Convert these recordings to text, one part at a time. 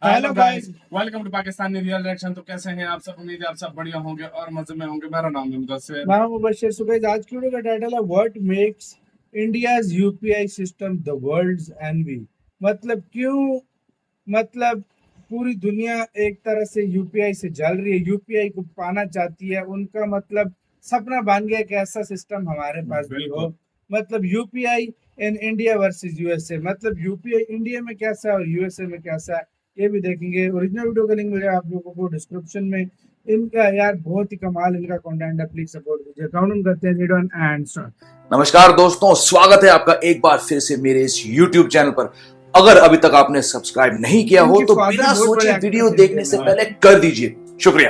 Hello guys, welcome to Pakistani real reaction. तो कैसे हैं आप सब? उम्मीद है आप सब बढ़िया होंगे और मजे में होंगे। मेरा नाम है मुदस्सिर। मैं हूं मुबश्शिर। सो गाइस, आज की वीडियो का टाइटल है what makes India's UPI system the world's envy. मतलब क्यों, मतलब पूरी दुनिया एक तरह से यूपीआई से जल रही है, यूपीआई को पाना चाहती है। उनका मतलब सपना बन गया कि ऐसा सिस्टम हमारे पास भी हो। मतलब UPI in India versus USA, मतलब यूपीआई इंडिया में कैसा है और यूएसए में कैसा है, ये भी देखेंगे। ओरिजिनल वीडियो का लिंक मिलेगा आप लोगों को डिस्क्रिप्शन में। इनका यार बहुत ही कमाल इनका कंटेंट है, प्लीज सपोर्ट कीजिए। काउंट करते हैं, रीड ऑन एंड स्टार्ट। नमस्कार दोस्तों, स्वागत है आपका एक बार फिर से मेरे इस YouTube चैनल पर। अगर अभी तक आपने सब्सक्राइब नहीं किया हो तो बिना सोचे वीडियो देखने से पहले कर दीजिए, शुक्रिया।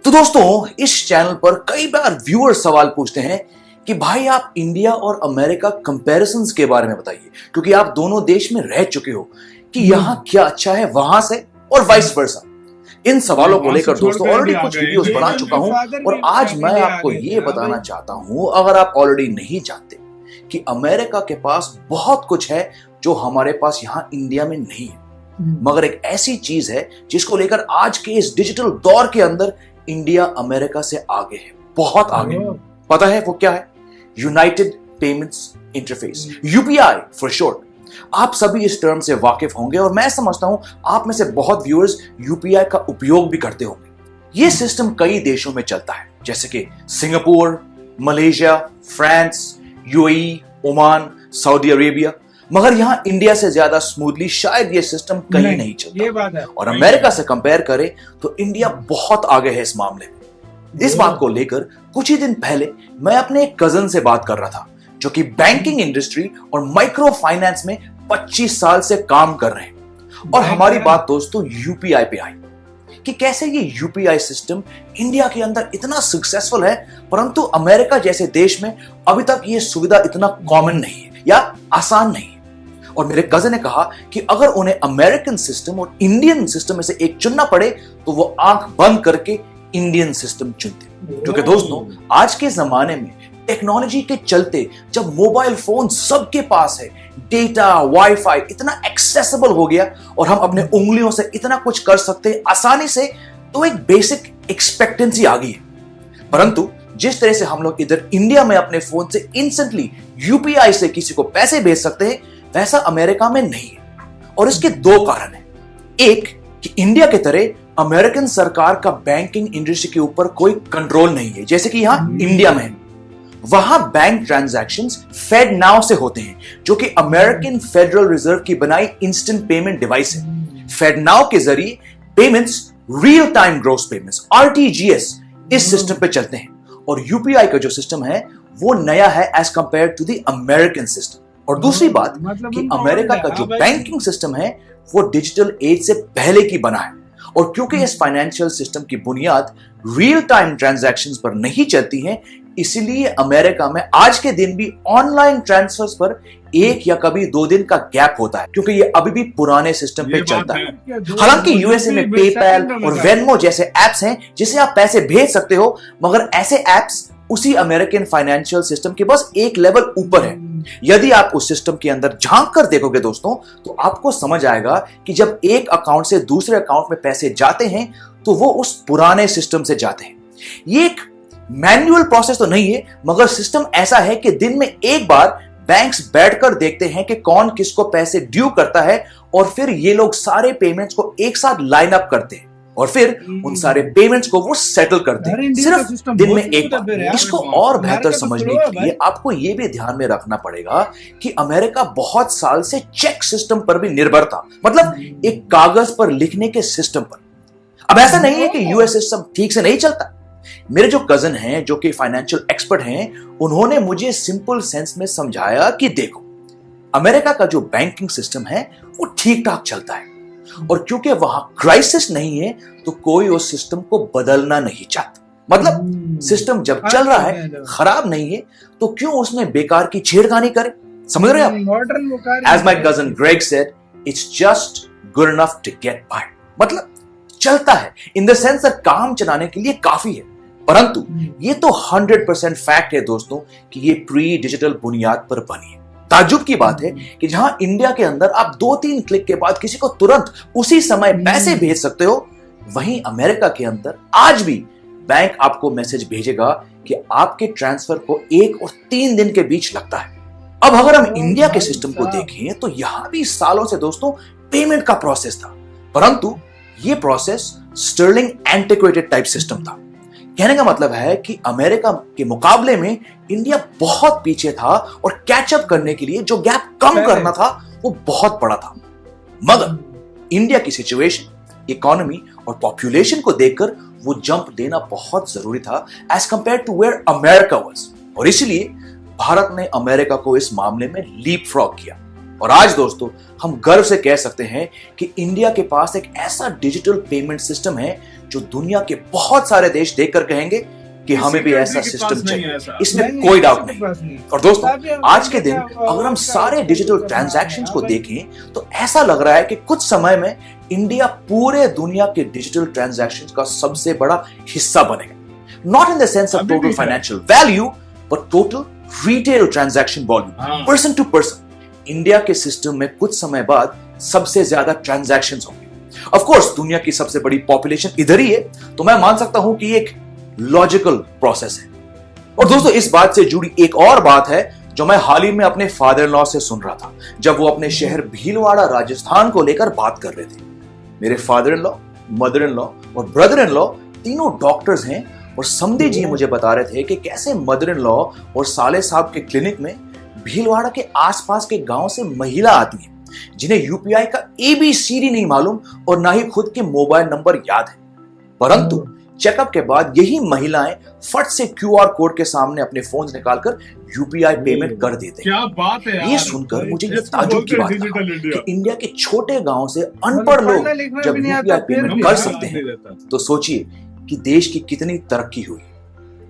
तो दोस्तों, इस चैनल पर कई बार व्यूअर सवाल पूछते हैं कि भाई आप इंडिया और अमेरिका कंपैरिजंस के बारे में बताइए, क्योंकि आप दोनों देश में रह चुके हो, कि यहाँ क्या अच्छा है वहां से और वाइस वर्सा। इन सवालों को लेकर दोस्तों ऑलरेडी कुछ वीडियोस बना चुका हूं और आज मैं आपको ये बताना चाहता हूं, अगर आप ऑलरेडी नहीं जानते, कि अमेरिका के पास बहुत कुछ है जो हमारे पास यहाँ इंडिया में नहीं है, मगर एक ऐसी चीज है जिसको लेकर आज के इस डिजिटल दौर के अंदर इंडिया अमेरिका से आगे है, बहुत आगे। पता है वो क्या है? United payments interface, UPI for short. आप सभी इस टर्म से वाकिफ होंगे और मैं समझता हूं आप में से बहुत व्यूअर्स यूपीआई का उपयोग भी करते होंगे। यह सिस्टम कई देशों में चलता है, जैसे कि Singapore, Malaysia, France, UAE, Oman, Saudi Arabia, मगर यहां इंडिया से ज्यादा स्मूथली शायद यह सिस्टम कहीं नहीं चलता। ये बात है। और अमेरिका से कंपेयर करें तो इंडिया बहुत आगे है इस मामले में। इस बात को लेकर कुछ ही दिन पहले मैं अपने एक कजन से बात कर रहा था, जो कि बैंकिंग इंडस्ट्री और माइक्रो फाइनेंस में 25 साल से काम कर रहे हैं। और हमारी बात दोस्तों यूपीआई पे आई कि कैसे ये यूपीआई सिस्टम इंडिया के अंदर इतना सक्सेसफुल है, परंतु अमेरिका जैसे देश में अभी तक ये सुविधा इतना कॉमन नहीं है या आसान नहीं है। और मेरे कजन ने कहा कि अगर उन्हें अमेरिकन सिस्टम और इंडियन सिस्टम में से एक चुनना पड़े तो वो आंख बंद करके इंडियन सिस्टम चुनते। क्योंकि दोस्तों, आज के जमाने में टेक्नोलॉजी के चलते जब मोबाइल फोन सबके पास है, डेटा, वाईफाई इतना एक्सेसिबल हो गया और हम अपने उंगलियों से इतना कुछ कर सकते हैं आसानी से, तो एक बेसिक एक्सपेक्टेंसी आ गई है। परंतु जिस तरह से हम लोग इधर इंडिया में अपने फोन से इंस्टेंटली यूपीआई से किसी को पैसे भेज सकते हैं, वैसा अमेरिका में नहीं है। और इसके दो कारण हैं। एक, कि इंडिया के तरह अमेरिकन सरकार का बैंकिंग इंडस्ट्री के ऊपर कोई कंट्रोल नहीं है, जैसे कि यहां इंडिया में है। वहां बैंक ट्रांजैक्शंस FedNow से होते हैं, जो कि अमेरिकन फेडरल रिजर्व की बनाई इंस्टेंट पेमेंट डिवाइस है। FedNow के जरिए payments, real time gross payments RTGS, इस सिस्टम पे चलते हैं। और यूपीआई का जो सिस्टम है वो नया है as compared to the American system. और दूसरी बात कि अमेरिका का जो बैंकिंग सिस्टम है वो डिजिटल एज से पहले की बना है। और क्योंकि इस फाइनेंशियल सिस्टम की बुनियाद रियल टाइम ट्रांजैक्शंस पर नहीं चलती है, इसलिए अमेरिका में आज के दिन भी ऑनलाइन ट्रांसफर्स पर 1 या कभी 2 दिन का गैप होता है, क्योंकि ये अभी भी पुराने सिस्टम पे चलता है। हालांकि यूएसए में पेपैल और वेनमो जैसे एप्स हैं जिसे आप पैसे भेज सकते हो, मगर ऐसे एप्स उसी अमेरिकन फाइनेंशियल सिस्टम के बस एक लेवल ऊपर है। यदि आप उस सिस्टम के अंदर झांक कर देखोगे दोस्तों, तो आपको समझ आएगा कि जब एक अकाउंट से दूसरे अकाउंट में पैसे जाते हैं तो वो उस पुराने सिस्टम से जाते हैं। ये एक मैन्युअल प्रोसेस तो नहीं है, मगर सिस्टम ऐसा है कि दिन में एक बार बैंक्स बैठकर देखते हैं कि कौन किसको पैसे ड्यू करता है, और फिर ये लोग सारे पेमेंट्स को एक साथ लाइन अप करते हैं और फिर उन सारे पेमेंट्स को वो सेटल करते हैं सिर्फ दिन में एक बार। इसको और बेहतर समझने के लिए आपको ये भी ध्यान में रखना पड़ेगा कि अमेरिका बहुत साल से चेक सिस्टम पर भी निर्भर था, मतलब एक कागज पर लिखने के सिस्टम पर। अब ऐसा नहीं है कि यूएस सिस्टम ठीक से नहीं चलता। मेरे जो कजन हैं, जो कि फाइनेंशियल एक्सपर्ट हैं, उन्होंने मुझे सिंपल सेंस में समझाया कि देखो, अमेरिका का जो बैंकिंग सिस्टम है वो ठीक ठाक चलता है, और क्योंकि वहां क्राइसिस नहीं है तो कोई उस सिस्टम को बदलना नहीं चाहता। मतलब सिस्टम जब चल रहा है, खराब नहीं है, तो क्यों उसमें बेकार की छेड़खानी करे? समझ रहे आप? As my cousin Greg said, it's just good enough to get by. मतलब चलता है इन द सेंस दैट काम चलाने के लिए काफी है, परंतु ये तो 100% फैक्ट है दोस्तों कि ये प्री डिजिटल बुनियाद पर बनी है। ताज्जुब की बात है कि जहां इंडिया के अंदर आप 2-3 क्लिक के बाद किसी को तुरंत उसी समय पैसे भेज सकते हो, वहीं अमेरिका के अंदर आज भी बैंक आपको मैसेज भेजेगा कि आपके ट्रांसफर को 1 और 3 दिन के बीच लगता है। अब अगर हम इंडिया के सिस्टम को देखें तो यहां भी सालों से दोस्तों पेमेंट का प्रोसेस था, परंतु यह प्रोसेस स्टर्लिंग एंटिक्वेटेड टाइप सिस्टम था। कहने का मतलब है कि अमेरिका के मुकाबले में इंडिया बहुत पीछे था और कैचअप करने के लिए जो गैप कम करना था वो बहुत बड़ा था। मगर इंडिया की सिचुएशन, इकोनॉमी और पॉपुलेशन को देखकर वो जंप देना बहुत जरूरी था as compared to where America was, और इसलिए भारत ने अमेरिका को इस मामले में लीप फ्रॉग किया। और आज दोस्तों हम गर्व से कह सकते हैं कि इंडिया के पास एक ऐसा डिजिटल पेमेंट सिस्टम है जो दुनिया के बहुत सारे देश देखकर कहेंगे कि हमें भी ऐसा सिस्टम चाहिए, इसमें कोई डाउट नहीं। और दोस्तों आज के दिन अगर हम सारे डिजिटल ट्रांजैक्शंस को देखें तो ऐसा लग रहा है कि कुछ समय में इंडिया पूरे दुनिया के डिजिटल ट्रांजैक्शंस का सबसे बड़ा हिस्सा बनेगा। Not in the sense of total financial value but total retail transaction volume, person to person. India के सिस्टम में कुछ समय बाद सबसे ज्यादा ट्रांजैक्शंस होंगे। ऑफ कोर्स दुनिया की सबसे बड़ी पॉपुलेशन इधर ही है, तो मैं मान सकता हूं कि एक लॉजिकल प्रोसेस है। और दोस्तों इस बात से जुड़ी एक और बात है जो मैं हाल ही में अपने फादर इन लॉ से सुन रहा था, जब वो अपने शहर भीलवाड़ा राजस्थान को लेकर बात कर रहे थे। मेरे father in law, mother in law और ब्रदर इन लॉ तीनों डॉक्टर्स हैं, और समधी जी मुझे बता रहे थे कि कैसे मदर इन लॉ और साले साहब के क्लिनिक में भीलवाड़ा के आसपास के गांव से महिला आती है जिन्हें यूपीआई का एबीसीडी नहीं मालूम और ना ही खुद के मोबाइल नंबर याद है, परंतु चेकअप के बाद यही महिलाएं फट से क्यूआर कोड के सामने अपने फोन निकालकर यूपीआई पेमेंट कर देते हैं। क्या बात है यार। ये सुनकर मुझे ये ताज्जुब की बात लगा कि इंडिया के छोटे गांव से अनपढ़ लोग जब यूपीआई पेमेंट कर सकते हैं तो सोचिए कि देश की कितनी तरक्की हुई।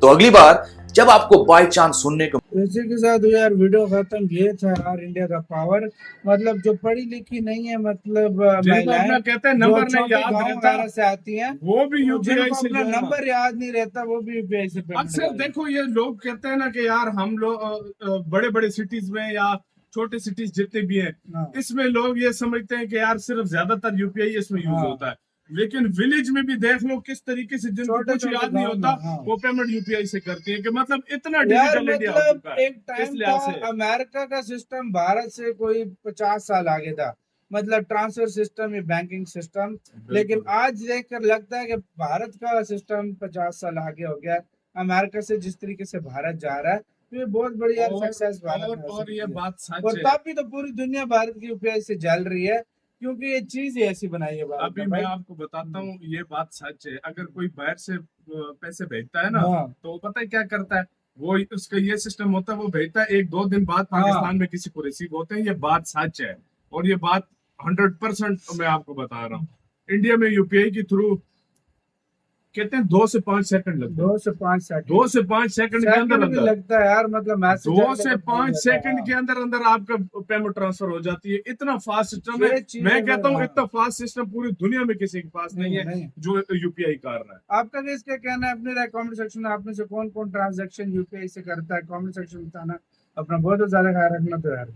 तो अगली बार जब आपको बाय चांस सुनने को इसी के साथ यार वीडियो खत्म। ये था यार इंडिया का पावर, मतलब जो पढ़ी लिखी नहीं है, मतलब महिलाएं कहते हैं नंबर नहीं याद गाँव रहता, वगैरह से आती हैं, वो भी यूपीआई जिनको से अपना जो है ना। नंबर याद नहीं रहता वो भी यूपीआई से पेमेंट अक्सर देखो ये लोग कहते हैं ना कि यार हम लोग बड़े बड़े सिटीज में या छोटे सिटीज जितने भी हैं, हाँ। इसमें लोग ये समझते हैं कि यार सिर्फ ज्यादातर यूपीआई इसमें यूज हाँ। होता है, लेकिन विलेज में भी देख लो किस तरीके से जिनको छोटे कुछ छोटे याद नहीं गाँव होता में, हाँ। वो पेमेंट यूपीआई से करती है कि मतलब इतना यार डिजिटल इंडिया हो मतलब चुका है। एक टाइम इस लिहाज था से अमेरिका का सिस्टम भारत से कोई 50 साल आगे था, मतलब ट्रांसफर सिस्टम या बैंकिंग सिस्टम, लेकिन आज देखकर लगता है कि भारत का सिस्टम 50 साल आगे हो गया अमेरिका से। जिस तरीके से भारत जा रहा है तो ये बहुत बड़ी यार सक्सेस भारत में हो और ये सकती है। बात सच और है। तब भी तो पूरी दुनिया भारत की यूपीआई से जल रही है, क्योंकि ये चीज ही ऐसी बनाई है भारत अभी में मैं भाई। आपको बताता हूँ ये बात सच है। अगर कोई बाहर से पैसे भेजता है ना, हाँ। तो पता है क्या करता है वो, उसका ये सिस्टम होता है, वो भेजता है 1-2 दिन बाद हाँ। पाकिस्तान में किसी को रिसीव होते हैं। ये बात सच है और ये बात 100% मैं आपको बता रहा हूँ। इंडिया में यूपीआई के थ्रू कहते हैं 2 से 5 सेकंड लगते हैं। 2 से 5 सेकंड 2 से 5 सेकंड के अंदर सेकंड भी अंदर लगता है यार, मतलब मैसेज 2 से 5 सेकंड के अंदर अंदर आपका पेमेंट ट्रांसफर हो जाती है। इतना फास्ट सिस्टम है। ये चीज़ मैं अगर- कहता हूँ हाँ। इतना फास्ट सिस्टम पूरी दुनिया में किसी के पास नहीं है नहीं। जो यूपीआई कर रहा है। आपका भी इसका कहना है अपने राय कमेंट सेक्शन में। आप में से कौन कौन ट्रांजैक्शन यूपीआई से करता है कमेंट सेक्शन में बताना। अपना बहुत ज्यादा ख्याल रखना तो यार।